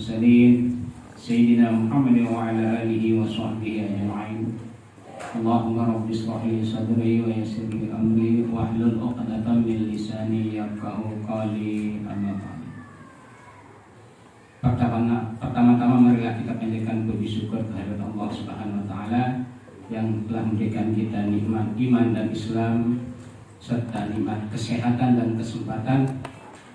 المرسلين سيدنا محمد وعلى آله وصحبه أجمعين. اللهم رب اشرح لي صدري ويسر لي أمري واحلل عقدة من لساني يفقهوا قولي. أما بعد. Pertama-tama marilah kita panjatkan puji syukur kehadirat Allah Subhanahu wa taala yang telah memberikan kita nikmat iman dan Islam serta nikmat kesehatan dan kesempatan,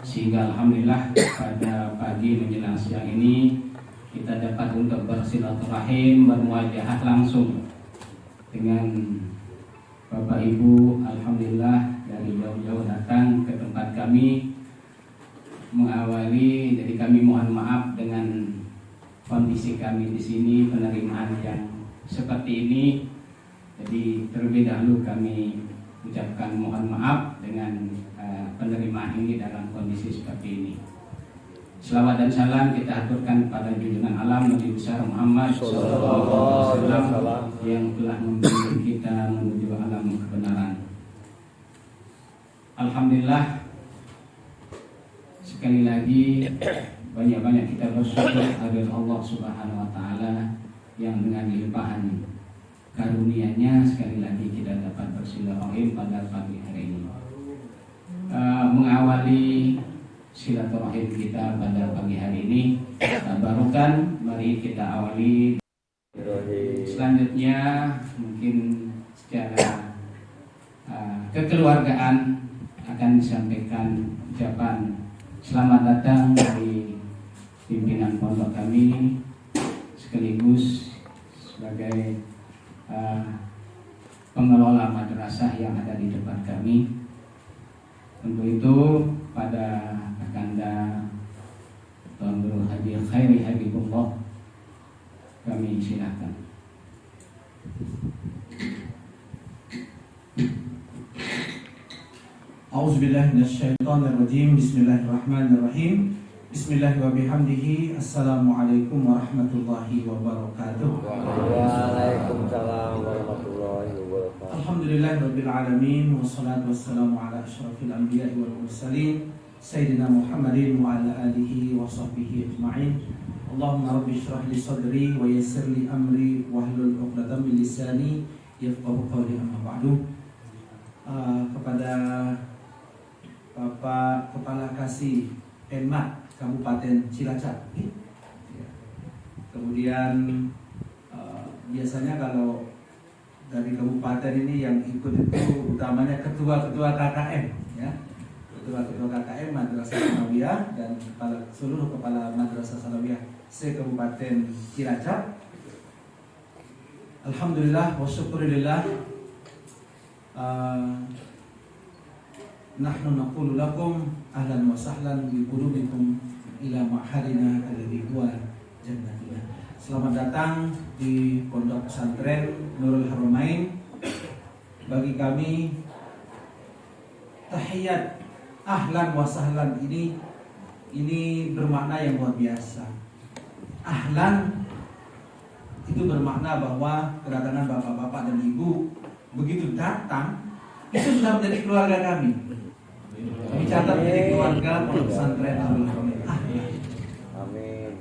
sehingga alhamdulillah pada pagi menjelang siang ini kita dapat untuk bersilaturahim, bermuajahah langsung dengan Bapak Ibu. Alhamdulillah dari jauh-jauh datang ke tempat kami mengawali. Jadi kami mohon maaf dengan kondisi kami di sini, penerimaan yang seperti ini. Jadi terlebih dahulu kami ucapkan mohon maaf dengan penerimaan ini dalam kondisi seperti ini. Selawat dan salam kita aturkan pada junjungan alam Nabi besar Muhammad SAW yang telah membimbing kita menuju alam kebenaran. Alhamdulillah, sekali lagi banyak-banyak kita bersyukur kepada Allah Subhanahu wa taala yang dengan limpahan karunia-Nya sekali lagi kita dapat bersilaturahim pada pagi hari ini. Mengawali silaturahim kita pada pagi hari ini, tabarukan, mari kita awali. Selanjutnya mungkin secara kekeluargaan akan disampaikan ucapan selamat datang dari pimpinan pondok kami sekaligus sebagai pengelola madrasah yang ada di depan kami. Untuk itu pada Kakanda Tuan Guru Haji Khairi Habibullah kami silakan. A'udzubillahi minasyaitonirrajim. Bismillahirrahmanirrahim. Bismillah wa bihamdihi. Assalamualaikum warahmatullahi wabarakatuh. Waalaikumsalam warahmatullahi wabarakatuh. Alhamdulillahirabbil alamin wassalatu wassalamu ala asyrafil anbiya'i wal mursalin sayyidina Muhammadin wa ala alihi wa sahbihi ajma'in. Allahumma rabbi shrah li sadri wa yassir li amri wahlul 'uqdatam min lisani yafqahu qawli. Amma ba'du. Kepada Bapak Kepala Kasih Penmat Kabupaten Cilacap. Kemudian biasanya kalau dari kabupaten ini yang ikut itu utamanya ketua-ketua KKM, ya, ketua-ketua KKM Madrasah Sanawiyah dan seluruh kepala Madrasah Sanawiyah se-Kabupaten Cilacap. Alhamdulillah wa syukurillah. Nahnu naqulu lakum ahlan wa sahlan bi qulubikum ila ma'hadina alladhi huwa jannatuna. Selamat datang di Pondok Pesantren Nurul Haramain. Bagi kami tahiyat ahlan wa sahlan ini bermakna yang luar biasa. Ahlan itu bermakna bahwa kedatangan bapak-bapak dan ibu begitu datang itu sudah menjadi keluarga kami. Kami catat menjadi keluarga Pondok Pesantren Nurul Haramain. Amin.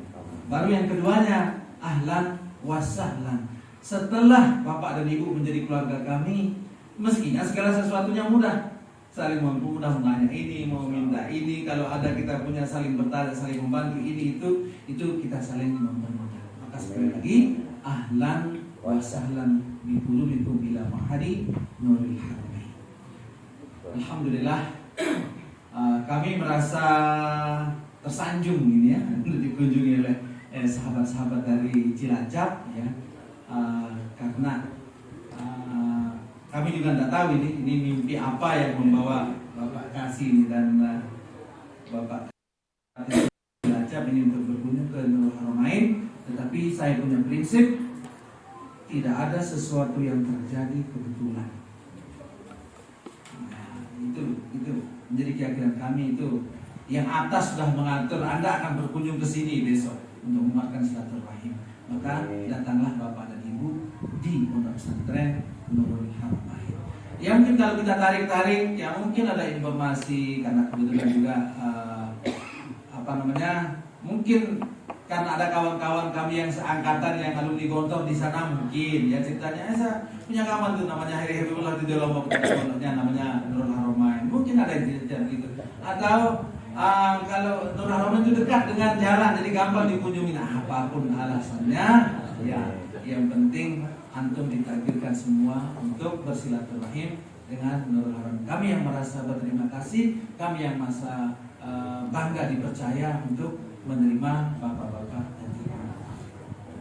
Baru yang keduanya ahlan wa sahlan. Setelah bapak dan ibu menjadi keluarga kami, mestinya segala sesuatunya mudah. Saling mudah menanya ini, mau minta ini, kalau ada kita punya saling bertanya, saling membantu ini itu kita saling mempermudah. Maka sekali lagi ahlan wa sahlan bi qulubikum ila ma'hadi Nurul Haramain. Alhamdulillah, kami merasa tersanjung ini ya dikunjungi oleh sahabat-sahabat dari Cilacap ya, karena kami juga tidak tahu ini mimpi apa yang membawa Bapak Kasih ini dan Bapak Cilacap ini untuk berkunjung ke Nurul Haramain. Tetapi saya punya prinsip, tidak ada sesuatu yang terjadi kebetulan. Itu menjadi keyakinan kami. Itu yang atas sudah mengatur Anda akan berkunjung ke sini besok untuk menguatkan silaturahim. Maka datanglah Bapak dan Ibu di Pondok Pesantren Nurul Haramain. Ya mungkin kalau kita tarik-tarik, ya mungkin ada informasi karena kebetulan juga mungkin karena ada kawan-kawan kami yang seangkatan yang alumni Gontor di sana mungkin ya ceritanya saya punya kawan tuh namanya Heri Habibullah di Lombok, namanya Nurul Haromain, mungkin ada yang cerita gitu. Atau kalau Nurul Haromain itu dekat dengan jalan jadi gampang dikunjungi. Nah, apapun alasannya ya yang penting antum ditakdirkan semua untuk bersilaturahim dengan Nurul Haromain. Kami yang merasa berterima kasih, kami yang merasa bangga dipercaya untuk menerima bapak-bapak dan ibu.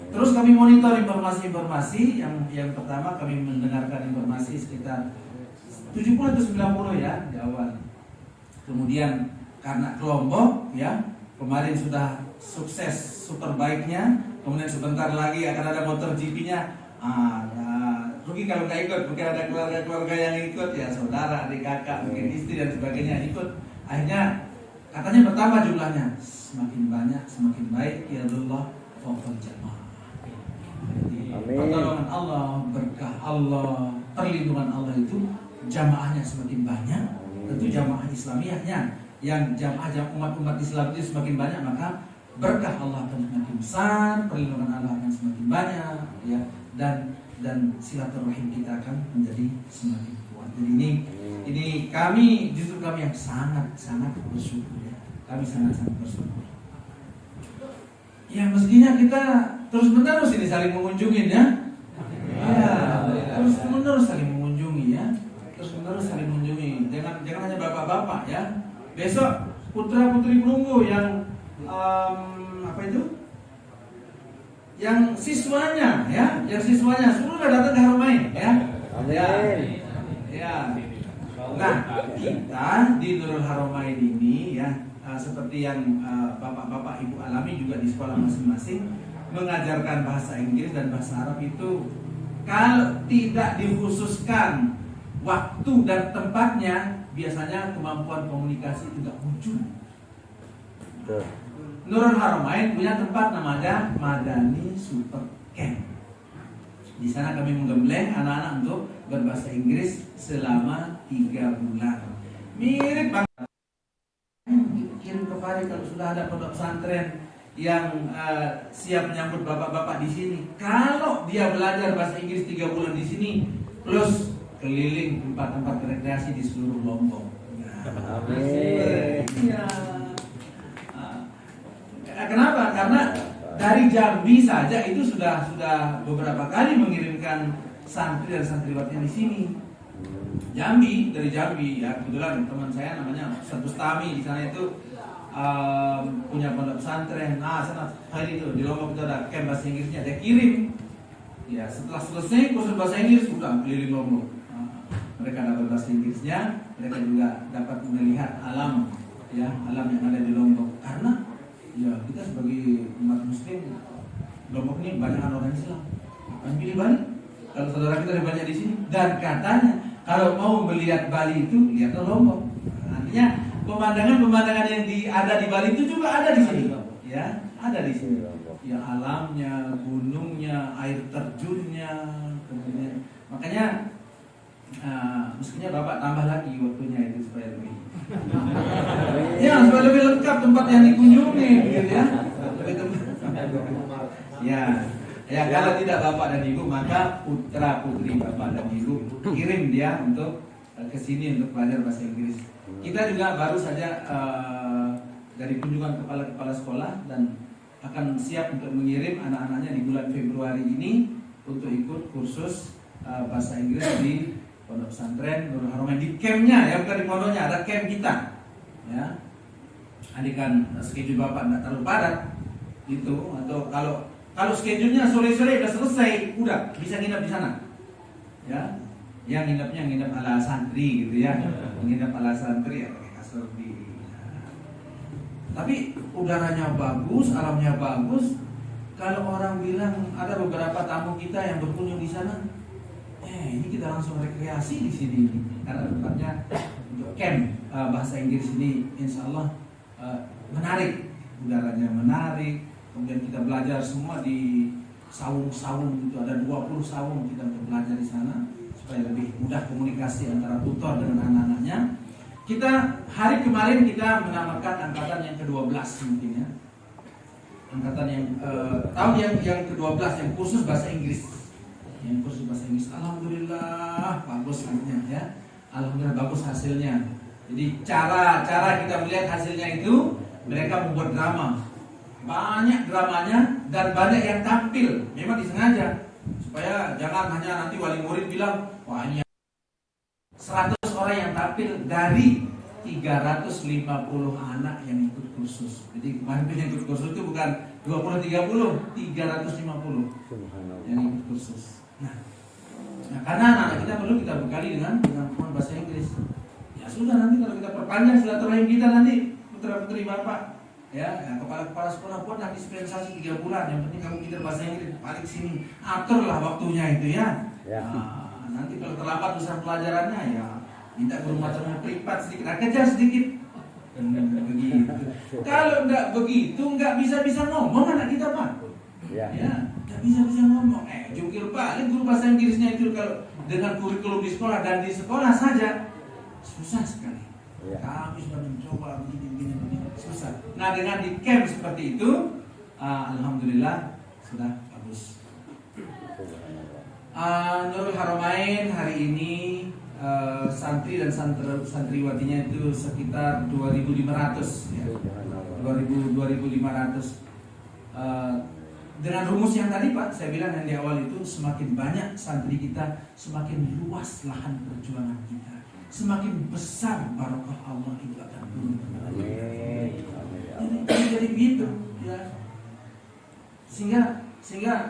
Terus kami monitor informasi-informasi. Yang pertama kami mendengarkan informasi sekitar 70 atau 90 ya di awal. Kemudian karena kelompok ya kemarin sudah sukses superbike-nya, kemudian sebentar lagi akan ada motor GP-nya. Rugi kalau nggak ikut, mungkin ada keluarga-keluarga yang ikut ya, saudara, adik kakak, mungkin istri dan sebagainya ikut. Akhirnya katanya bertambah jumlahnya, semakin banyak semakin baik ya Allah wa jamaah. Pertolongan Allah, berkah Allah, perlindungan Allah itu jamaahnya semakin banyak. Tentu jamaah Islamiyahnya yang jamaah umat Islam itu semakin banyak, maka berkah Allah akan semakin besar, perlindungan Allah akan semakin banyak ya, dan silaturahim kita akan menjadi semakin kuat. Jadi ini kami yang sangat bersyukur ya. Kami sangat bersyukur. Ya mestinya kita terus menerus ini saling mengunjungi ya. Terus menerus saling mengunjungi ya. Jangan hanya bapak-bapak ya. Besok putra-putri Perunggu yang yang siswanya sudah datang ke Haromain ya. Amin. Ya. Nah, kita di Nurul Haromain ini ya seperti yang bapak-bapak ibu alami juga di sekolah masing-masing mengajarkan bahasa Inggris dan bahasa Arab itu kalau tidak dikhususkan waktu dan tempatnya biasanya kemampuan komunikasi tidak muncul. Nurul Haromain punya tempat namanya Madani Super Camp. Di sana kami menggembleng anak-anak untuk berbahasa Inggris selama 3 bulan. Mirip banget. Kirim ke Farid kalau sudah ada pondok pesantren yang siap menyambut bapak-bapak di sini. Kalau dia belajar bahasa Inggris 3 bulan di sini, plus keliling tempat-tempat rekreasi di seluruh Lombok. Amin. Ya. Kenapa? Karena dari Jambi saja itu sudah beberapa kali mengirimkan santri dan santriwatinya di sini. Dari Jambi ya, kebetulan teman saya namanya Ustaz Bustami di sana itu punya pondok pesantren. Sana hari itu di Lombok itu ada camp bahasa Inggrisnya, dia kirim. Ya, setelah selesai kursus bahasa Inggris sudah keliling Lombok. Mereka dapat bahasa Inggrisnya, mereka juga dapat melihat alam yang ada di Lombok. Karena ya kita sebagai umat Muslim Lombok ini banyak orang Islam. Akan pilih Bali. Kalau saudara kita ada banyak di sini. Dan katanya kalau mau melihat Bali itu lihat ke Lombok. Artinya pemandangan yang ada di Bali itu juga ada di sini. Ya, ada di sini. Ya alamnya, gunungnya, air terjunnya, kemudian makanya mestinya Bapak tambah lagi waktunya itu supaya lebih supaya lebih lengkap tempat yang dikunjungi gitu ya. Ya kalau tidak Bapak dan Ibu maka putra putri Bapak dan Ibu kirim dia untuk ke sini untuk belajar bahasa Inggris. Kita juga baru saja dari kunjungan kepala sekolah dan akan siap untuk mengirim anak-anaknya di bulan Februari ini untuk ikut kursus bahasa Inggris di Pondok Pesantren Nurul Haromain, di campnya ya, bukan di pondoknya, ada camp kita ya. Andikan schedule Bapak tidak terlalu padat gitu, atau kalau schedule-nya sore-sore udah selesai, udah bisa nginep di sana ya. Yang nginep ala santri gitu ya, nginep ala santri ya pakai kasur di tapi udaranya bagus, alamnya bagus. Kalau orang bilang ada beberapa tamu kita yang berkunjung di sana, ini kita langsung rekreasi di sini karena tempatnya untuk camp bahasa Inggris ini, insya Allah menarik, udaranya menarik. Kemudian kita belajar semua di saung-saung itu, ada 20 saung kita untuk belajar di sana supaya lebih mudah komunikasi antara tutor dengan anak-anaknya. Hari kemarin kita menamakan angkatan yang ke-12 mungkin ya. angkatan yang tahun yang ke-12 yang kursus bahasa Inggris. Yang kursus bahasa Inggris, alhamdulillah bagus hasilnya ya. Alhamdulillah bagus hasilnya. Jadi cara kita melihat hasilnya itu mereka membuat drama. Banyak dramanya dan banyak yang tampil. Memang disengaja supaya jangan hanya nanti wali murid bilang, wah ini 100 orang yang tampil dari 350 anak yang ikut kursus. Jadi kemarin yang ikut kursus itu bukan 20-30, 350 yang ikut kursus. Nah, karena anak kita perlu kita bekali dengan kemampuan bahasa Inggris. Ya sudah, nanti kalau kita perpanjang silaturahim kita nanti putra-putri bapak, ya kepala sekolah buat nanti dispensasi 3 bulan. Yang penting kamu pintar bahasa Inggris, balik sini, aturlah waktunya itu ya. Nah, nanti kalau terlambat usaha pelajarannya ya minta guru macamnya privat sedikit, kejar sedikit. Begitu. Kalau nggak begitu nggak bisa ngomong anak kita pak. Ya, nggak bisa ngomong. Jungkir balik guru bahasa Inggrisnya itu kalau dengan kurikulum di sekolah dan di sekolah saja susah sekali. Kami sudah mencoba begini susah. Nah dengan di camp seperti itu, alhamdulillah sudah bagus. Nurul Haramain hari ini santri dan santriwatinya itu sekitar 2.500 ya. 2.500. Dengan rumus yang tadi Pak, saya bilang yang di awal itu, semakin banyak santri kita, semakin luas lahan perjuangan kita, semakin besar barokah Allah itu akan turun. Jadi begitu ya. Sehingga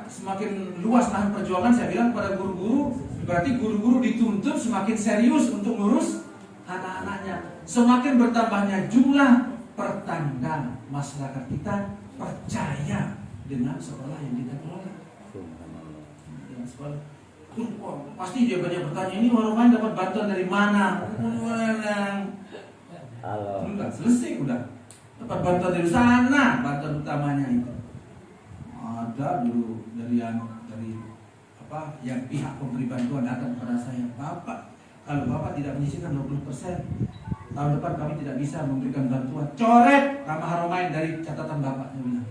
semakin luas lahan perjuangan, saya bilang pada guru-guru, berarti guru-guru dituntut semakin serius untuk ngurus anak-anaknya. Semakin bertambahnya jumlah, pertanda masyarakat kita percaya dengan sekolah yang kita kelola. Dengan sekolah. Pasti dia banyak bertanya, ini Waromain dapat bantuan dari mana? Enggak selesai udah. Dapat bantuan dari sana, bantuan utamanya itu. Ada dulu dari apa yang pihak pemberi bantuan datang kepada saya, Bapak, kalau Bapak tidak menyisihkan 20%, tahun depan kami tidak bisa memberikan bantuan. Coret nama Haramain dari catatan Bapak, saya bilang.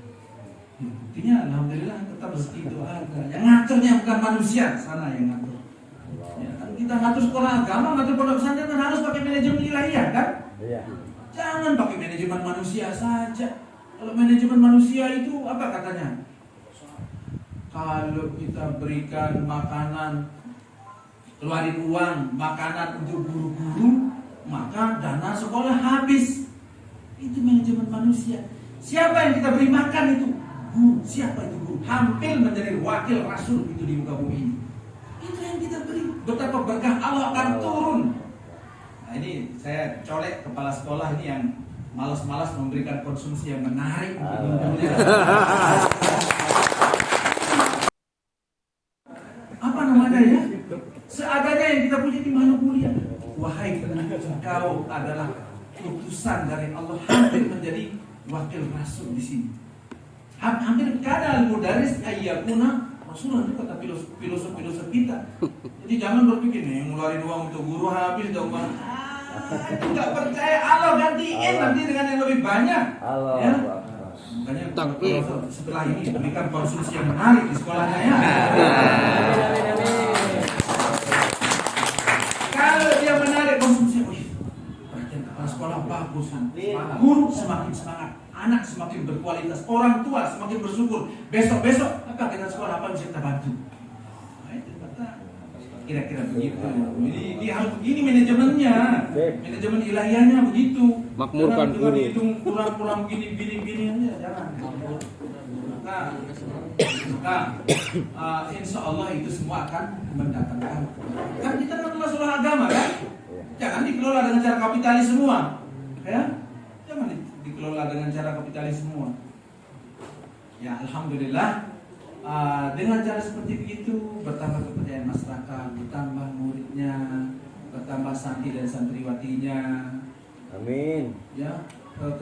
Buktinya alhamdulillah tetap seperti itu ada. Yang ngaturnya bukan manusia, sana yang ngatur. Ya, kan kita ngatur sekolah agama, ngatur pondok pesantren kan harus pakai manajemen ilahiyah kan? Iya. Jangan pakai manajemen manusia saja. Kalau manajemen manusia itu apa katanya? Kalau kita berikan makanan, keluarin uang makanan untuk guru-guru, maka dana sekolah habis. Itu manajemen manusia. Siapa yang kita beri makan itu? Guru. Siapa itu guru? Hampir menjadi wakil rasul itu di muka bumi ini. Itu yang kita beri. Betapa berkah Allah akan turun. Nah ini saya colek kepala sekolah ini yang malas-malas memberikan konsumsi yang menarik. Apa namanya ya? Seadanya yang kita punya di mana mulia. Wahai engkau adalah utusan dari Allah, hampir menjadi wakil rasul di sini. Hampir kada al-mudaris ayyakuna Rasulullah, itu kata filosof kita. Jadi jangan berpikir nih ngeluarin uang untuk guru habis dong bang. Itu nggak percaya, Allah gantiin nanti dengan yang lebih banyak. Allah. Ya? Makanya setelah ini berikan konsumsi yang menarik di sekolahnya ya. Kalau dia menarik konsumsi, perhatian kepala sekolah bagus, guru semakin semangat, anak semakin berkualitas, orang tua semakin bersyukur. Besok apa kita sekolah apa bisa kita bantu? Nah, itu kata kira-kira begitu. Ini harus begini manajemennya, manajemen ilahiyahnya begitu. Makmurkan guru. Dihitung kurang gini aja jangan. Insya Allah itu semua akan mendatangkan. Kan kita kan masalah agama kan? Jangan dikelola dengan cara kapitalis semua, ya? Jangan dikelola dengan cara kapitalis semua. Ya alhamdulillah, dengan cara seperti itu bertambah kepercayaan masyarakat, bertambah muridnya, bertambah santri dan santriwatinya. Amin. Ya,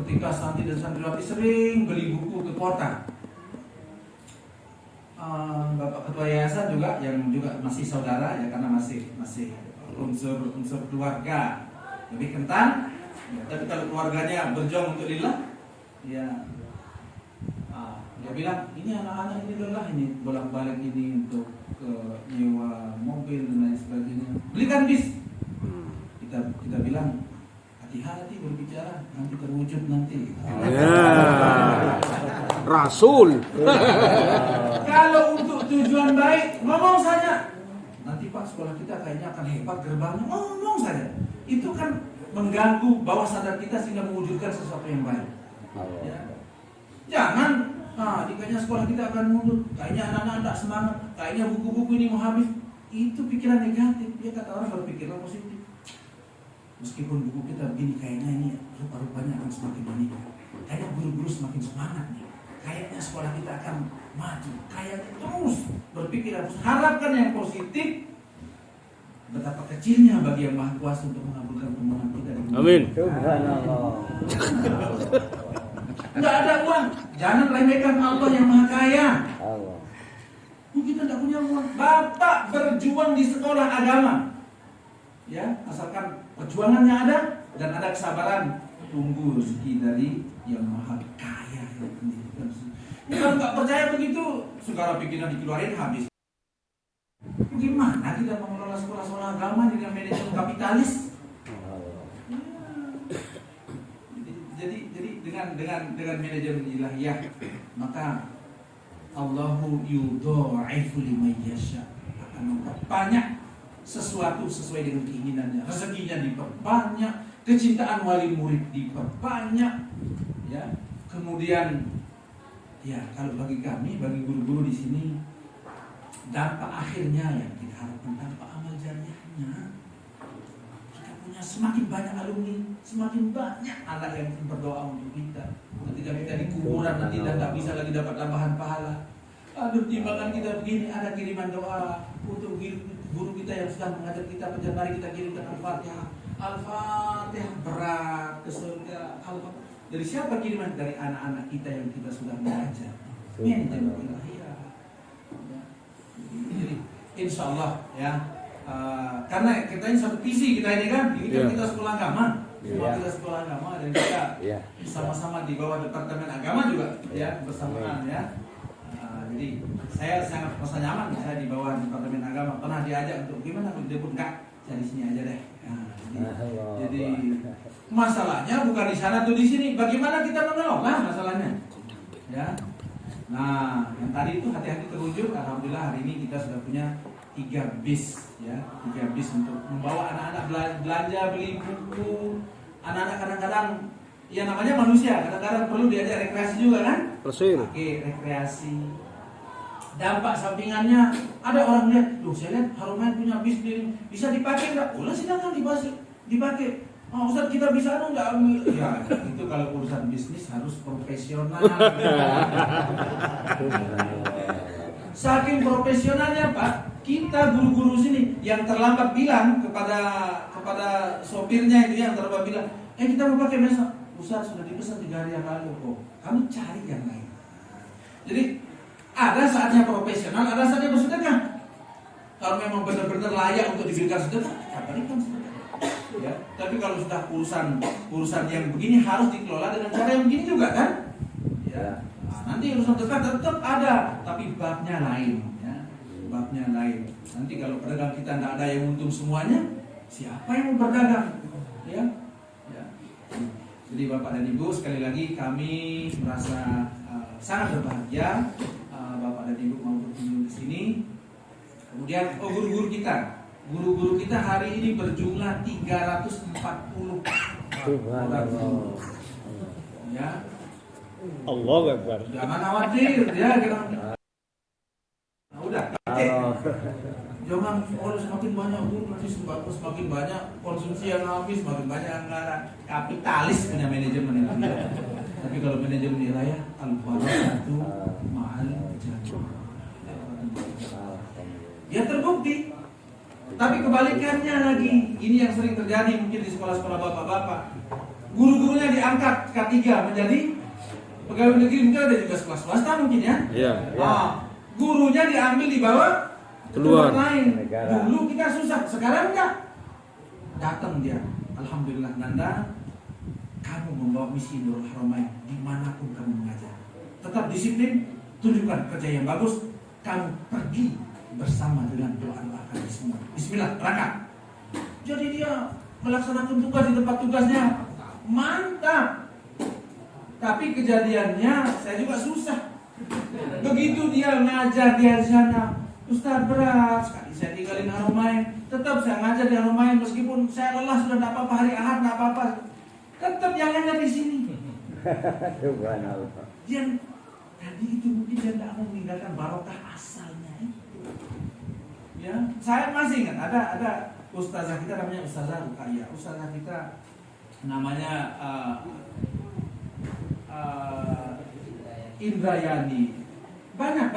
ketika santri dan santriwati sering beli buku ke kota. Bapak Ketua Yayasan juga yang juga masih saudara ya, karena masih unsur keluarga lebih kental ya, tapi kalau keluarganya berjuang untuk lillah ya Dia bilang ini anak-anak ini lelah ini bolak-balik ini untuk ke nyewa mobil dan lain sebagainya. Belikan bis. Kita bilang hati-hati berbicara nanti terwujud nanti. Rasul. Kalau untuk tujuan baik ngomong saja. Nanti Pak sekolah kita kayaknya akan hebat gerbangnya. Ngomong saja. Itu kan mengganggu bawah sadar kita sehingga mewujudkan sesuatu yang baik. Ya. Jangan, kayaknya sekolah kita akan mundur, kayaknya anak-anak tak semangat, kayaknya buku-buku ini mau habis. Itu pikiran negatif. Ya kata orang berpikirlah positif. Meskipun buku kita begini, kayaknya ini rupa-rupanya akan semakin meningkat. Kayaknya guru-guru semakin semangat nih. Kayaknya sekolah kita akan maju. Kayaknya terus berpikir, harapkan yang positif. Betapa kecilnya bagi yang Maha Kuasa untuk mengabulkan permohonan kita. Amin. Subhanallah. Nggak ada uang, jangan remehkan Allah yang Maha Kaya. Allah. Kita nggak punya uang. Bapak berjuang di sekolah agama, ya asalkan perjuangannya ada dan ada kesabaran, tunggu rezeki dari yang Maha Kaya yang pendidikan. Kalau nggak percaya begitu, segala pikiran dikeluarin habis. Gimana kita mengelola sekolah-sekolah agama dengan manajemen kapitalis? Jadi dengan manajemen ilahiyah, maka Allahu yudha'ifu liman yasha, akan memperbanyak sesuatu sesuai dengan keinginannya. Rezekinya diperbanyak, kecintaan wali murid diperbanyak, ya. Kemudian ya kalau bagi kami, bagi guru-guru di sini, dampak akhirnya yang kita harapkan dampak amal jariahnya. Kita punya semakin banyak alumni, semakin banyak anak yang berdoa untuk kita. Ketika kita di kuburan nanti dan tak bisa lagi dapat tambahan pahala. Aduh, timbangan kita begini, ada kiriman doa untuk guru kita yang sudah mengajar kita. Mari kita kirimkan Al-Fatihah. Al-Fatihah berat ke surga. Al-Fatihah. Dari siapa kiriman? Dari anak-anak kita yang kita sudah mengajar. Manajemen ilahiyah. Jadi insya Allah ya, karena kita ini satu visi kita ini kan, ini kan kita sekolah agama, semua kita sekolah agama dan kita sama-sama di bawah departemen agama juga ya bersamaan ya. Jadi saya sangat merasa nyaman saya di bawah departemen agama. Pernah diajak untuk gimana aku debut enggak, saya di sini aja deh. Jadi masalahnya bukan di sana tuh di sini, bagaimana kita mengelola masalahnya ya. Nah, yang tadi itu hati-hati terwujud. Alhamdulillah hari ini kita sudah punya 3 bis ya, 3 bis untuk membawa anak-anak belanja, beli buku. Anak-anak kadang-kadang ya namanya manusia, kadang-kadang perlu diajak rekreasi juga kan? Pakai rekreasi. Dampak sampingannya ada orang lihat, "Loh, saya lihat Harumain punya bis bisa dipakai enggak?" "Boleh, silakan dipakai." "Oh, Ustaz, kita bisa enggak?" Ya, itu kalau urusan bisnis harus profesional. Saking profesionalnya, Pak, kita guru-guru sini yang terlambat bilang kepada sopirnya itu yang terlambat bilang, kita mau pakai besok." "Ustaz, sudah dipesan 3 hari yang lalu." "Oh, kami cari yang lain." Jadi ada saatnya profesional, ada saatnya bersedekah. Kalau memang benar-benar layak untuk diberikan sedekah, ya berikan sedekah. Ya, tapi kalau sudah urusan yang begini harus dikelola dengan cara yang begini juga kan? Ya. Nah, nanti urusan zakat tetap ada, tapi babnya lain. Ya. Babnya lain. Nanti kalau pedagang kita tidak ada yang untung semuanya, siapa yang mau berdagang? Ya. Ya. Jadi Bapak dan Ibu, sekali lagi kami merasa sangat berbahagia Bapak dan Ibu mau berkunjung ke sini. Kemudian guru-guru kita hari ini berjumlah 340 orang. Ya. Allahu Akbar. Jangan khawatir ya kita. Nah, udah. Jangan semakin banyak guru nanti semakin banyak konsumsi yang habis, semakin banyak anggaran. Kapitalis punya manajemen itu. Tapi kalau manajemen wilayah al-barakatu ma'al jannah. Ya terbukti. Tapi kebalikannya lagi, ini yang sering terjadi mungkin di sekolah-sekolah bapak-bapak. Guru-gurunya diangkat K3 menjadi pegawai negeri, mungkin ada juga sekolah swasta mungkin ya. Iya. Gurunya diambil di bawah Keluar. lain. Dulu kita susah, sekarang enggak. Datang dia, alhamdulillah Nanda, kamu membawa misi Nurul Haramain dimanapun kamu mengajar. Tetap disiplin, tunjukkan kerja yang bagus. Kamu pergi bersama dengan doa-doa kami semua. Bismillah, berangkat. Jadi dia melaksanakan tugas di tempat tugasnya, mantap. Tapi kejadiannya saya juga susah. Begitu dia ngajar di sana, Ustaz berat sekali saya tinggalin Haromain. Tetap saya ngajar di Haromain meskipun saya lelah sudah tidak apa-apa, hari Ahad tidak apa-apa. Tetap yang ngajar di sini. Subhanallah. Yang tadi itu mungkin dia tidak mau meninggalkan barokah asalnya. Ya, saya masih ingat ada ustazah kita namanya Ustazah Rukaya. Ustazah kita namanya Indrayani. Banyak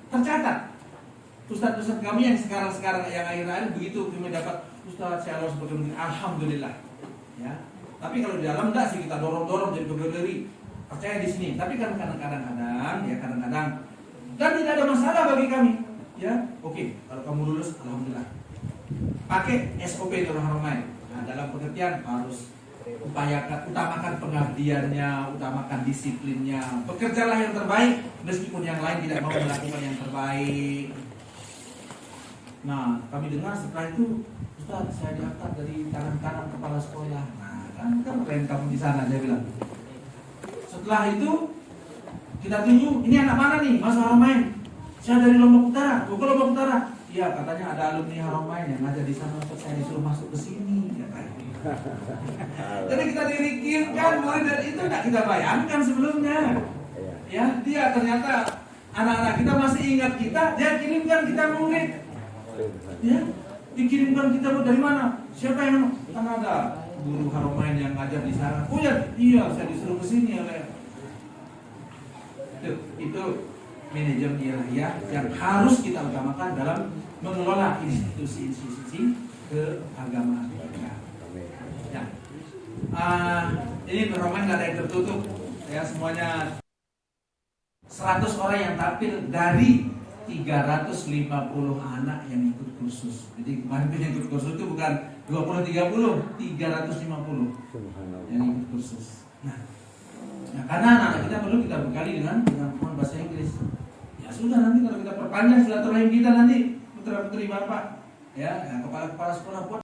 tercatat. Ustaz-ustaz kami yang sekarang yang akhir-akhir begitu kami dapat Ustaz saya harus bekerja, alhamdulillah. Ya. Tapi kalau di dalam enggak sih kita dorong jadi berdiri. Percaya di sini. Tapi kan kadang-kadang dan tidak ada masalah bagi kami. Ya, oke. Kalau kamu lulus, alhamdulillah. Pakai SOP itu Haromain. Nah, dalam pengertian harus utamakan pengabdiannya, utamakan disiplinnya. Bekerjalah yang terbaik meskipun yang lain tidak mau melakukan yang terbaik. Nah, kami dengar setelah itu, Ustaz, saya diangkat dari tangan kanan kepala sekolah. Nah, kan keren kamu di sana, saya bilang. Setelah itu kita tunjuk, ini anak mana nih, Mas Haromain? Saya dari Lombok Utara. Ke Lombok Utara? Iya, katanya ada alumni Haromain yang ngajar di sana. Ustaz, saya disuruh masuk ke sini. Jadi kita dirikirkan mulai dari itu tidak kita bayangkan sebelumnya. Ya, dia ternyata anak-anak kita masih ingat kita, dia kirimkan kita murid. Ya, dikirimkan kita dari mana? Siapa yang kan ada guru Haromain yang ngajar di sana. Oh ya, iya, saya disuruh ke sini oleh itu manajemen ilahiyah yang harus kita utamakan dalam mengelola institusi-institusi keagamaan. Ya. Ini Haromain nggak ada yang tertutup, ya semuanya 100 orang yang tampil dari 350 anak yang ikut kursus. Jadi kemarin yang ikut kursus itu bukan 20-30, 350 yang ikut kursus. Nah, karena anak-anak kita perlu kita bekali dengan kemampuan bahasa Inggris. Ya sudah, nanti kalau kita perpanjang silaturahim kita nanti putra-putri Bapak, ya kepala-kepala sekolah buat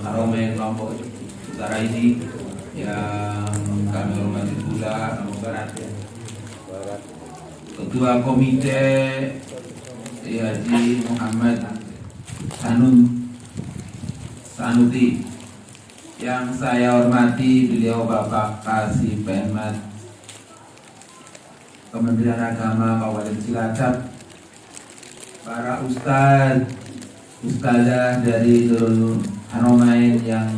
Haromain Lombok Utara ini yang kami hormati pula Barat. Ketua Komite Haji Muhammad Sanuti, yang saya hormati beliau Bapak Kasih Penmat Kementerian Agama Kabupaten Cilacap, para ustazah dari Darul Haromain yang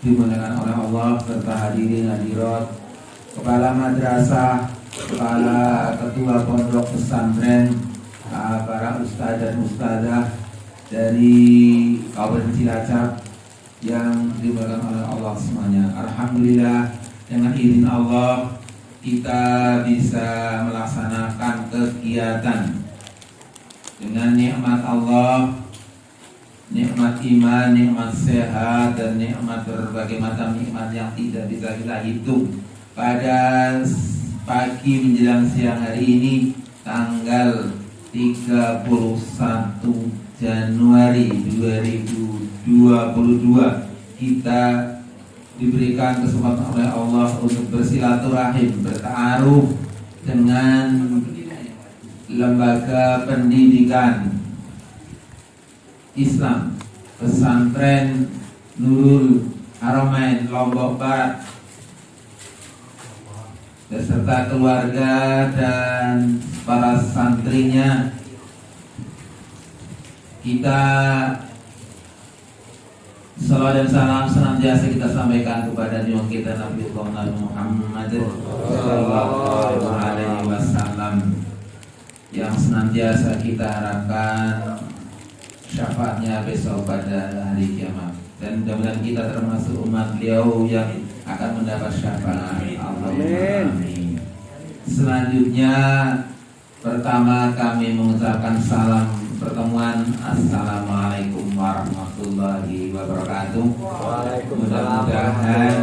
dimuliakan oleh Allah, serta hadirin hadirat, kepala madrasah, kepala ketua pondok pesantren, para ustaz dan ustazah dari Kabupaten Cilacap yang dimuliakan oleh Allah semuanya. Alhamdulillah, dengan izin Allah kita bisa melaksanakan kegiatan dengan nikmat Allah, nikmat iman, nikmat sehat, dan nikmat berbagai macam nikmat yang tidak bisa kita hitung. Pada pagi menjelang siang hari ini, tanggal 31 Januari 2022, kita diberikan kesempatan oleh Allah untuk bersilaturahim, bertaaruf dengan lembaga pendidikan Islam Pesantren Nurul Haromain Lombok Barat beserta keluarga dan para santrinya. Kita salawat dan salam senantiasa kita sampaikan kepada junjungan kita Nabi Muhammad sallallahu alaihi wasallam, yang senantiasa kita harapkan syafaatnya besok pada hari kiamat, dan mudah-mudahan kita termasuk umat beliau yang akan mendapat syafaat. Allahumma amin. Selanjutnya, pertama kami mengucapkan salam pertemuan. Assalamualaikum warahmatullahi wabarakatuh. Mudah-mudahan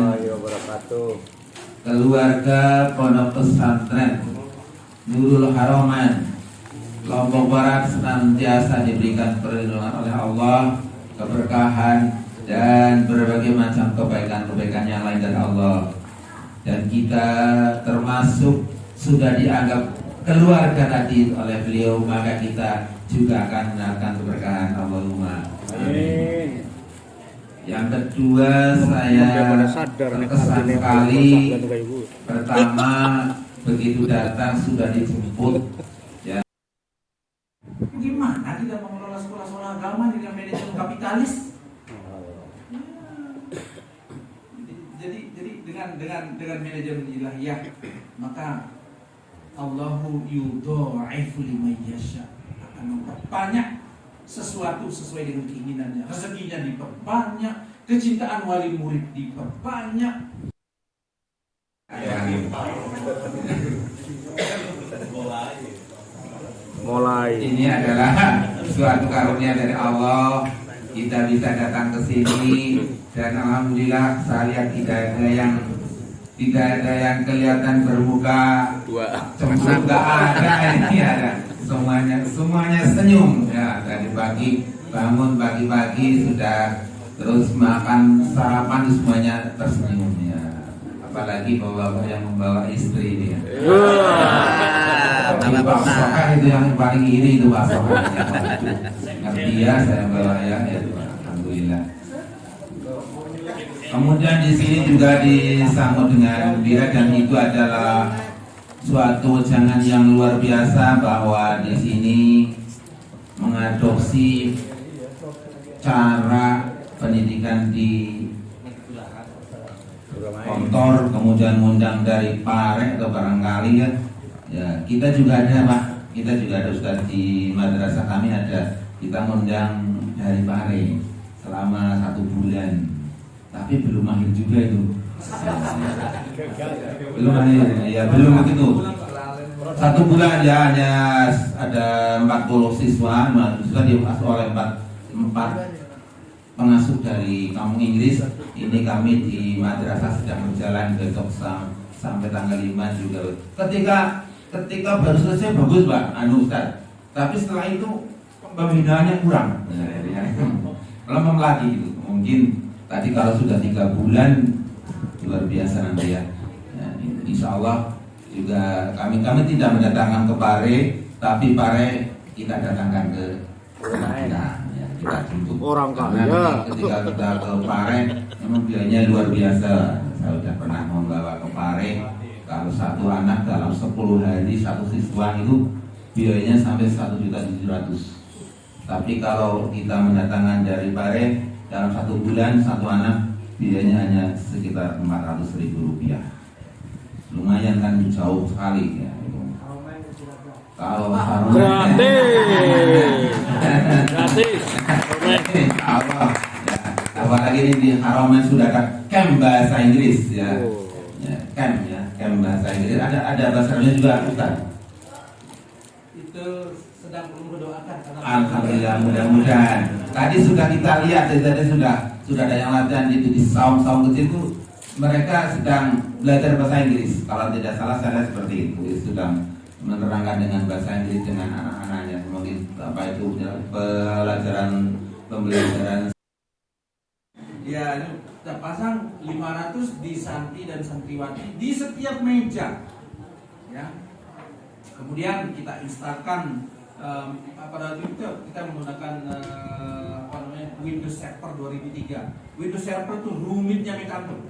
keluarga pondok pesantren Nurul Haroman Lombok Barat senantiasa diberikan perlindungan oleh Allah, keberkahan dan berbagai macam kebaikan-kebaikan yang lain dari Allah. Dan kita termasuk sudah dianggap keluarga tadi oleh beliau, maka kita juga akan mendapatkan keberkahan. Allahumma amin. Yang kedua, saya terkesan sekali. Pertama, begitu datang sudah dijemput. Ya. Gimana kita mengelola sekolah-sekolah agama dengan manajemen kapitalis? Jadi dengan manajemen ilahiyah, maka Allahu yudha'ifu liman yasha, akan memperbanyak sesuatu sesuai dengan keinginannya. Rezekinya diperbanyak, kecintaan wali murid diperbanyak. Mulai. Ini adalah suatu karunia dari Allah. Kita bisa datang ke sini dan alhamdulillah saya lihat tidak ada yang kelihatan bermuka cemberut, nggak ada. Ini ada semuanya senyum ya. Dari pagi bangun pagi-pagi sudah terus makan sarapan, semuanya tersenyum ya. Apalagi bapak yang membawa istri ini ya. Pak Soka itu yang paling iri itu Pak Soka. Ngerti ya saya bawa ya, alhamdulillah. Kemudian di sini juga disambut dengan gembira, dan itu adalah suatu jangan yang luar biasa bahwa di sini mengadopsi cara pendidikan di Kontor, kemudian ngundang dari Pare atau barangkali ya. Ya, kita juga ada Pak, kita juga ada Ustaz di madrasah kami ada, kita ngundang dari Pare selama 1 bulan. Tapi belum mahir juga itu. Belum mahir, ya belum begitu. 1 bulan ya, hanya ada 40 siswa, mahasiswa diasuh oleh 4 pengasuh dari kampung Inggris. Ini kami di madrasah sedang berjalan besok sampai tanggal 5 juga. Ketika baru selesai bagus Pak, Ustaz. Tapi setelah itu pembinaannya kurang. Lemah lagi itu. Mungkin tadi kalau sudah 3 bulan luar biasa nanti ya. Nah, insya Allah juga kami tidak mendatangkan ke Pare, tapi Pare kita datangkan ke kita. Kita jemput Orang karena kaya. ketika kita ke Pare memang biayanya luar biasa. Saya sudah pernah membawa ke Pare, kalau 1 anak dalam 10 hari 1 siswa itu biayanya sampai 1.700.000. Tapi kalau kita mendatangkan dari Pare dalam 1 bulan 1 anak biayanya hanya sekitar 400.000 rupiah. Lumayan kan, jauh sekali ya. Kalau Gratis. Allah ya. Apalagi ini di Haromen sudah ada camp bahasa Inggris ya. Ya, camp bahasa Inggris. Ada bahasa Indonesia juga Ustaz. Itu sedang perlu berdoakan. Alhamdulillah, mudah-mudahan. Tadi sudah kita lihat, tadi sudah ada yang latihan itu di saung kecil itu, mereka sedang belajar bahasa Inggris. Kalau tidak salah saya lihat seperti itu, sedang menerangkan dengan bahasa Inggris dengan anak-anaknya. Mungkin apa itu pembelajaran. Ya, ini kita pasang 500 di santri dan santriwati di setiap meja. Ya. Kemudian kita instalkan pada waktu itu kita menggunakan Windows Server 2003. Windows Server itu rumitnya minta ampun.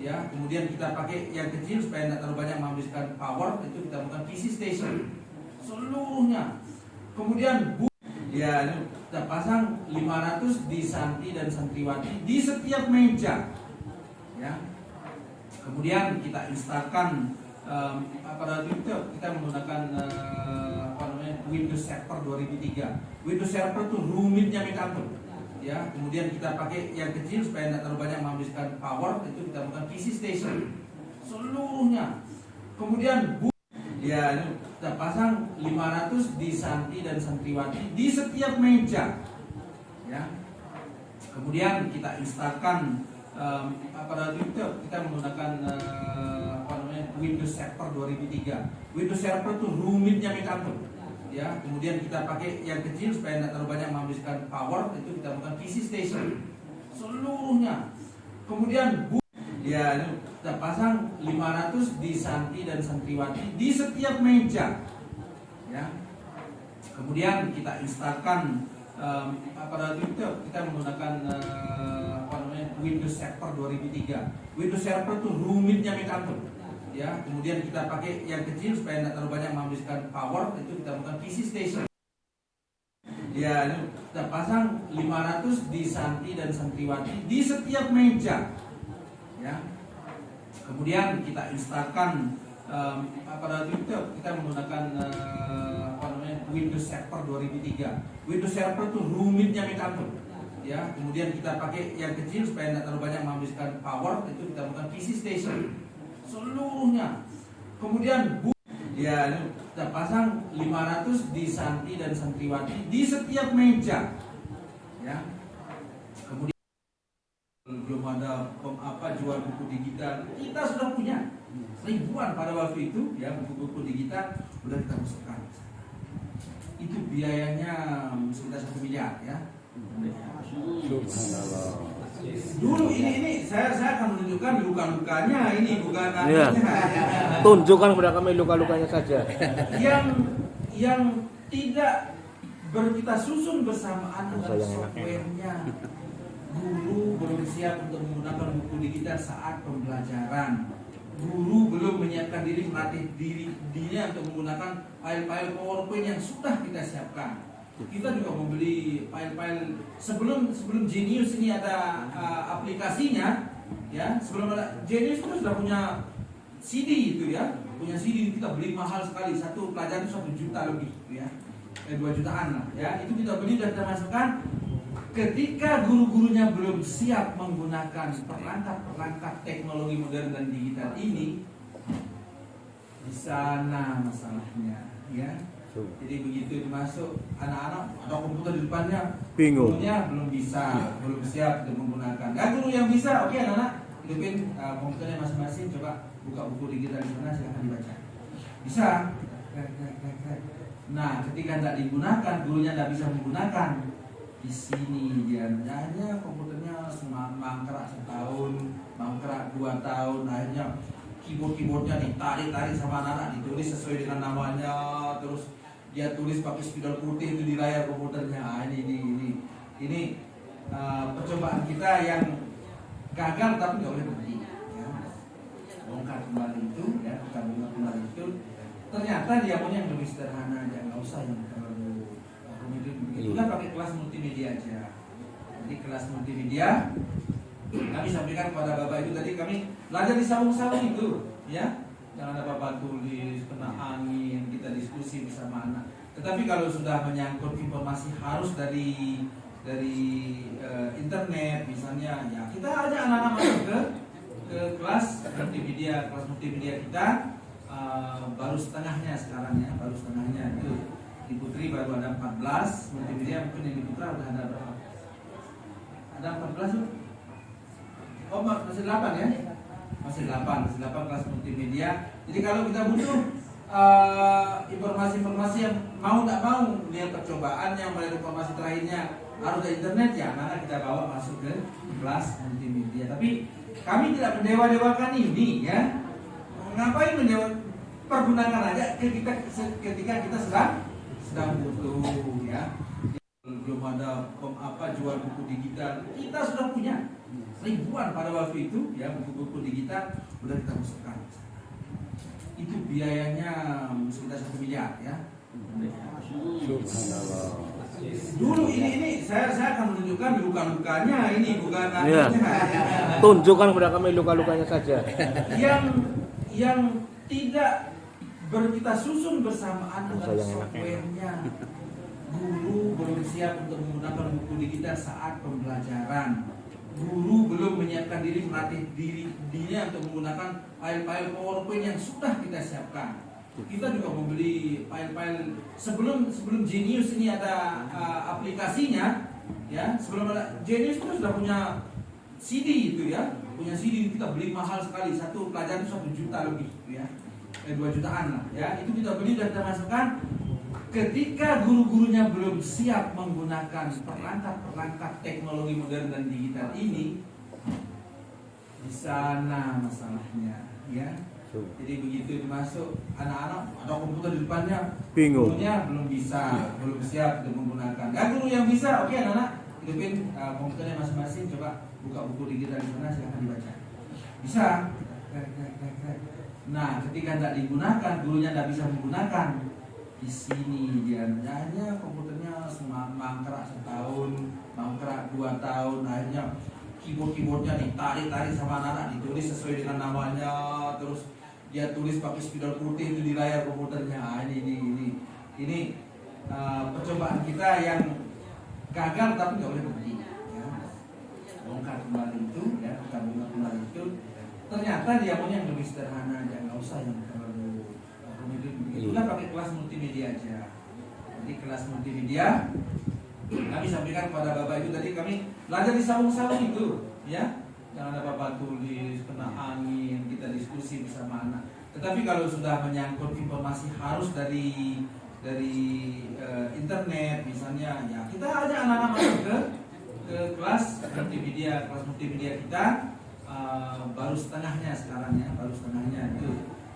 Ya, kemudian kita pakai yang kecil supaya tidak terlalu banyak menghabiskan power, itu kita menggunakan PC Station seluruhnya. Kemudian ya, ini kita pasang 500 di santri dan santriwati di setiap meja. Ya. Kemudian kita instalkan pada waktu itu kita menggunakan Windows Server 2003. Windows Server itu rumitnya minta ampun. Ya, kemudian kita pakai yang kecil supaya tidak terlalu banyak menghabiskan power, itu kita menggunakan PC Station seluruhnya. Kemudian ya, ini kita pasang 500 di santri dan santriwati di setiap meja. Ya. Kemudian kita instalkan pada waktu itu kita menggunakan Windows Server 2003. Windows Server itu rumitnya minta ampun. Ya, kemudian kita pakai yang kecil supaya tidak terlalu banyak menghabiskan power, itu kita bukan PC station seluruhnya. Kemudian ya kita pasang 500 di santri dan santriwati di setiap meja. Ya. Kemudian kita instalkan pada waktu itu kita menggunakan Windows Server 2003. Windows Server itu rumitnya minta ampun. Ya, kemudian kita pakai yang kecil supaya tidak terlalu banyak menghabiskan power, itu kita bukan PC station. Ya, kita pasang 500 di santri dan santriwati di setiap meja. Ya. Kemudian kita instalkan pada waktu itu kita menggunakan Windows Server 2003. Windows Server itu rumitnya minta ampun. Ya, kemudian kita pakai yang kecil supaya tidak terlalu banyak menghabiskan power, itu kita bukan PC station seluruhnya. Kemudian ya kita pasang 500 di santri dan santriwati di setiap meja. Ya. Kemudian belum ada jual buku digital, kita sudah punya ribuan pada waktu itu ya, buku-buku digital sudah kita masukkan. Itu biayanya sekitar 1 miliar ya. Dulu ini saya akan menunjukkan luka-lukanya, ini bukan Iya. Tunjukkan kepada kami luka-lukanya saja. Yang tidak kita susun bersamaan dengan Yang enak. softwarenya. Guru belum siap untuk menggunakan buku digital saat pembelajaran. Guru belum menyiapkan diri, melatih dirinya untuk menggunakan file-file PowerPoint yang sudah kita siapkan. Kita juga membeli file-file sebelum Genius ini ada aplikasinya, ya. Sebelum ada Genius itu sudah punya CD itu ya, punya CD kita beli mahal sekali, satu pelajaran itu 1 juta lebih, ya, 2 jutaan lah, ya. Itu kita beli dan kita masukkan. Ketika guru-gurunya belum siap menggunakan perangkat teknologi modern dan digital ini, di sana masalahnya, ya. Jadi begitu masuk anak-anak ada komputer di depannya, Bingung. gurunya belum siap untuk menggunakan. Guru yang bisa, oke anak-anak hidupin komputernya masing-masing, coba buka buku digital di sana, silahkan dibaca. Bisa. Nah, ketika tidak digunakan, gurunya tidak bisa menggunakan. Di sini dia hanya komputernya mangkrak 1 tahun, mangkrak 2 tahun, akhirnya keyboardnya ditarik sama anak-anak, ditulis sesuai dengan namanya, terus dia tulis pakai spidol putih itu di layar komputernya. Ini percobaan kita yang gagal tapi nggak boleh berhenti. Ya. Bongkar kembali itu, ya, kita bongkar kembali itu. Ternyata dia punya yang lebih sederhana aja, nggak usah yang terlalu rumit. Itulah pakai kelas multimedia aja. Jadi kelas multimedia kami sampaikan kepada bapak itu tadi, kami belajar di saung-saung itu, ya. Jangan ada bapak tulis, kena angin, kita diskusi bersama anak. Tetapi kalau sudah menyangkut informasi harus dari internet misalnya, ya kita ajak anak-anak masuk ke kelas multimedia kita. Baru setengahnya sekarang ya, baru setengahnya itu. Di Putri baru ada 14, multimedia mungkin yang di Putra udah ada berapa? Ada 14 tuh? Oh, masih 8 ya? Masih 8 kelas multimedia. Jadi kalau kita butuh informasi-informasi yang mau tidak mau, lihat percobaan yang melihat informasi terakhirnya harus ada internet, ya maka kita bawa masuk ke kelas multimedia. Tapi kami tidak mendewa-dewakan ini, ya. Ngapain pergunakan aja ketika kita sedang butuh, ya. Belum ada jual buku digital, kita sudah punya ribuan pada waktu itu, ya, buku-buku digital sudah kita masukkan. Itu biayanya sekitar 1 miliar, ya. Dulu ini saya akan menunjukkan luka-lukanya, ini bukan Iya. Tunjukkan kepada kami luka-lukanya saja. Yang tidak kita susun bersamaan dengan Yang enak. softwarenya. Guru belum siap untuk menggunakan buku digital saat pembelajaran. Guru belum menyiapkan diri, melatih dirinya untuk menggunakan file-file PowerPoint yang sudah kita siapkan. Kita juga membeli file-file sebelum Genius ini ada aplikasinya, ya. Sebelum ada Genius itu sudah punya CD itu, ya, punya CD kita beli mahal sekali, satu pelajaran itu 1 juta lebih, ya, 2 jutaan lah, ya. Itu kita beli dan kita masukkan. Ketika guru-gurunya belum siap menggunakan perangkat teknologi modern dan digital ini, di sana masalahnya, ya. Jadi begitu masuk anak-anak ada komputer di depannya, Bingung. gurunya belum bisa, belum siap untuk menggunakan. Guru yang bisa, oke anak-anak, hidupin komputernya masing-masing, coba buka buku digital di sana, silahkan dibaca. Bisa. Nah, ketika tidak digunakan, gurunya tidak bisa menggunakan. Di sini dia hanya komputernya mangkrak setahun, mangkrak 2 tahun, akhirnya keyboardnya ditarik sama anak-anak, ditulis sesuai dengan namanya, terus dia tulis pakai spidol putih itu di layar komputernya. Ini percobaan kita yang gagal tapi nggak boleh berhenti. Ya. Bongkar kembali itu, ya, kita bongkar kembali itu. Ternyata dia punya yang lebih sederhana aja, nggak usah yang terlalu rumit. Itulah pakai kelas multimedia aja. Jadi kelas multimedia kami sampaikan kepada Bapak Ibu tadi, kami belajar di saung-saung itu, ya. Jangan ada Bapak tulis, kena angin, kita diskusi bersama anak. Tetapi kalau sudah menyangkut informasi harus dari internet misalnya, ya kita ajak anak-anak masuk ke kelas multimedia kita. Baru setengahnya sekarang, ya, baru setengahnya itu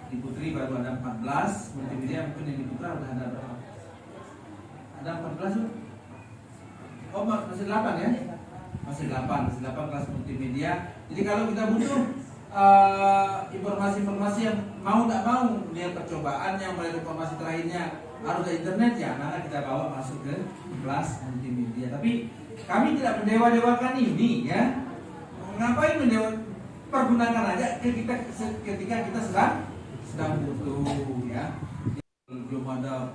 di Putri baru ada 14, multimedia mungkin yang di Putra udah ada berapa? Ada 14 tuh? Oh, masih 8 ya? Masih 8 kelas multimedia. Jadi kalau kita butuh informasi-informasi yang mau tidak mau lihat percobaan yang melihat informasi terakhirnya harus ada internet, ya, maka kita bawa masuk ke kelas multimedia. Tapi kami tidak mendewa-dewakan ini, ya. Ngapain pergunakan aja ketika kita sedang butuh, ya. Belum ada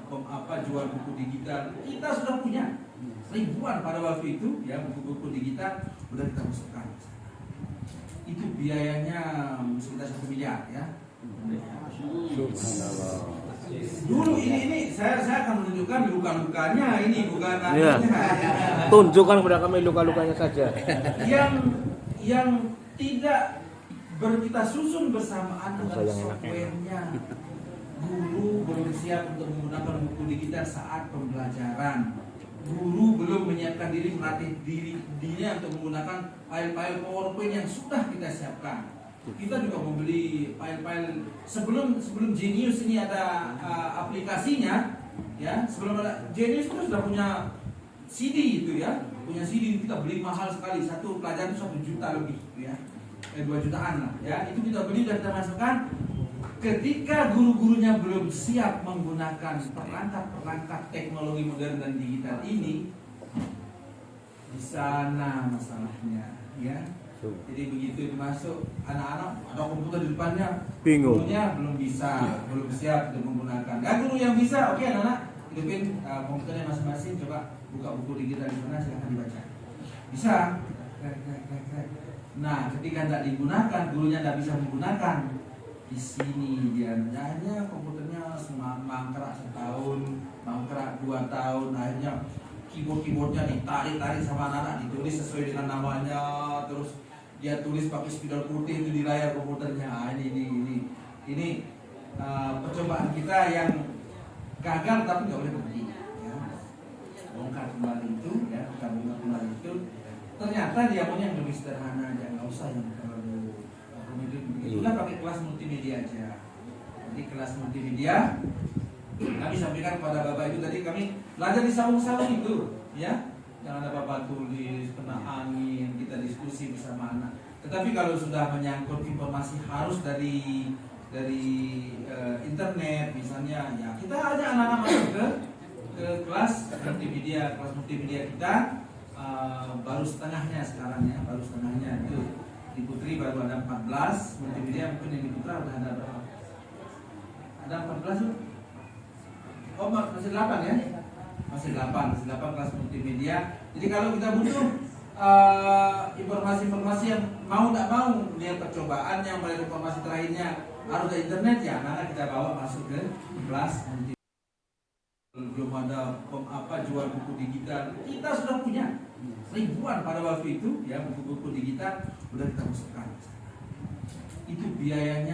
jual buku digital, kita sudah punya ribuan pada waktu itu, ya, buku-buku digital udah kita masukkan. Itu biayanya sekitar 1 miliar, ya. Dulu ini saya akan menunjukkan luka-lukanya, ini bukan Ya. Tunjukkan kepada kami luka-lukanya saja. Yang tidak kita susun bersamaan dengan Yang enak. softwarenya. Guru belum siap untuk menggunakan buku digital saat pembelajaran. Guru belum menyiapkan diri, melatih dirinya untuk menggunakan file-file PowerPoint yang sudah kita siapkan. Kita juga membeli file-file sebelum Genius ini ada aplikasinya, ya. Sebelum ada Genius itu sudah punya CD itu, ya, punya CD kita beli mahal sekali, satu pelajaran itu 1 juta lebih, ya, 2 jutaan lah, ya. Itu kita beli dan kita masukkan. Ketika guru-gurunya belum siap menggunakan perangkat teknologi modern dan digital ini, di sana masalahnya, ya. Jadi begitu masuk anak-anak ada komputer di depannya, Bingung. gurunya belum bisa, belum siap untuk menggunakan. Guru yang bisa, oke anak-anak, hidupin komputernya masing-masing, coba buka buku digital di sana, silahkan dibaca. Bisa. Nah, ketika tidak digunakan, gurunya tidak bisa menggunakan. Di sini dia hanya komputernya mangkrak setahun, mangkrak 2 tahun, akhirnya keyboardnya ditarik sama anak-anak, ditulis sesuai dengan namanya, terus dia tulis pakai spidol putih itu di layar komputernya. Ini percobaan kita yang gagal tapi nggak boleh berhenti, ya. Bongkar kembali itu, ya, kita bongkar kembali itu. Ternyata dia punya yang lebih sederhana aja, nggak usah yang terlalu rumit. Itulah pakai kelas multimedia aja. Jadi kelas multimedia kami sampaikan kepada Bapak Ibu tadi, kami belajar di saung-saung itu, ya. Jangan ada Bapak tulis, kena angin, kita diskusi bersama anak. Tetapi kalau sudah menyangkut informasi harus dari internet misalnya, ya kita ajak anak-anak masuk ke kelas multimedia kita. Baru setengahnya sekarang, ya, baru setengahnya itu di Putri baru ada 14, multimedia mungkin yang di Putra udah ada berapa? Ada 14 tuh? Oh, masih 8 ya? Masih 8 kelas multimedia. Jadi kalau kita butuh informasi-informasi yang mau tidak mau lihat percobaan yang melihat informasi terakhirnya harus ada internet, ya, maka kita bawa masuk ke kelas multimedia. belum ada jual buku digital, kita sudah punya ribuan pada waktu itu ya, buku-buku digital udah kita masukkan. Itu biayanya